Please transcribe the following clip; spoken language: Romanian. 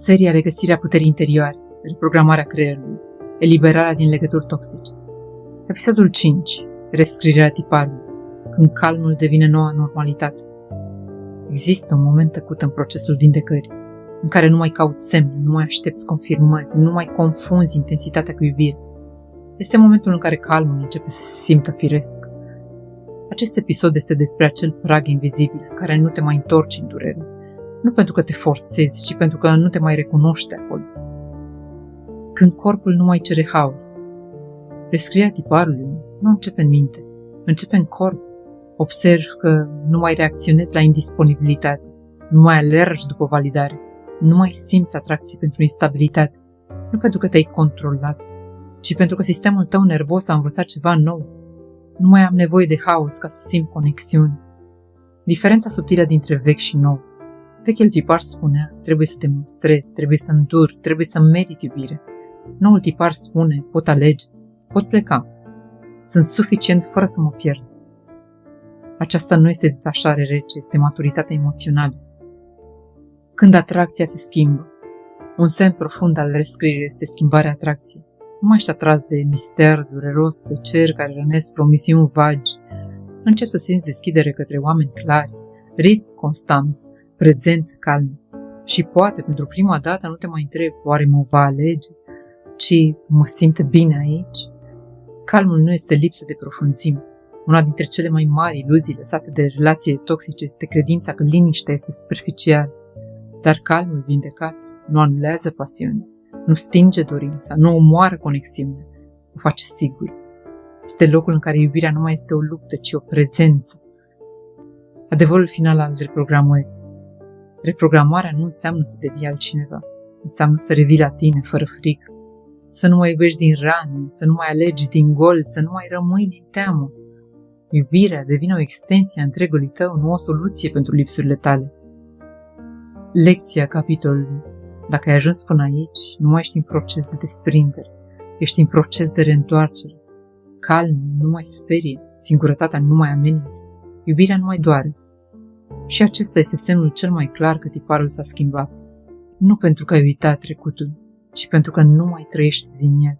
Seria Regăsirea puterii interioare, reprogramarea creierului, eliberarea din legături toxice. Episodul 5. Rescrierea tiparului, când calmul devine noua normalitate. Există un moment tăcut în procesul vindecării, în care nu mai cauți semne, nu mai aștepți confirmări, nu mai confunzi intensitatea cu iubire. Este momentul în care calmul începe să se simtă firesc. Acest episod este despre acel prag invizibil care nu te mai întorci în durere. Nu pentru că te forțezi, ci pentru că nu te mai recunoște acolo. Când corpul nu mai cere haos. Rescrierea tiparului nu începe în minte, începe în corp. Observ că nu mai reacționezi la indisponibilitate, nu mai alergi după validare, nu mai simți atracție pentru instabilitate, nu pentru că te-ai controlat, ci pentru că sistemul tău nervos a învățat ceva nou. Nu mai am nevoie de haos ca să simt conexiune. Diferența subtilă dintre vechi și nou. Vechiul tipar spunea, trebuie să demonstrezi, trebuie să înduri, trebuie să meriti iubire. Noul tipar spune, pot alege, pot pleca. Sunt suficient fără să mă pierd. Aceasta nu este detașare rece, este maturitatea emoțională. Când atracția se schimbă, un semn profund al rescrierii este schimbarea atracției. Nu mai ești atras de mister dureros, de cer care rănesc promisiuni vagi. Încep să simți deschidere către oameni clari, ritm constant, prezență calmă. Și poate, pentru prima dată, nu te mai întrebi, oare mă va alege, ci mă simt bine aici? Calmul nu este lipsă de profunzime. Una dintre cele mai mari iluzii lăsate de relații toxice este credința că liniștea este superficială. Dar calmul vindecat nu anulează pasiunea, nu stinge dorința, nu omoară conexiunea, o face sigur. Este locul în care iubirea nu mai este o luptă, ci o prezență. Adevărul final al reprogramării. Reprogramarea nu înseamnă să devii altcineva, înseamnă să revii la tine fără frică, să nu mai iubești din rani, să nu mai alegi din gol, să nu mai rămâi din teamă. Iubirea devine o extensie a întregului tău, nu o soluție pentru lipsurile tale. Lecția capitolului. Dacă ai ajuns până aici, nu mai ești în proces de desprindere, ești în proces de reîntoarcere. Calmul nu mai sperie, singurătatea nu mai amenință, iubirea nu mai doare. Și acesta este semnul cel mai clar că tiparul s-a schimbat. Nu pentru că ai uitat trecutul, ci pentru că nu mai trăiești din el.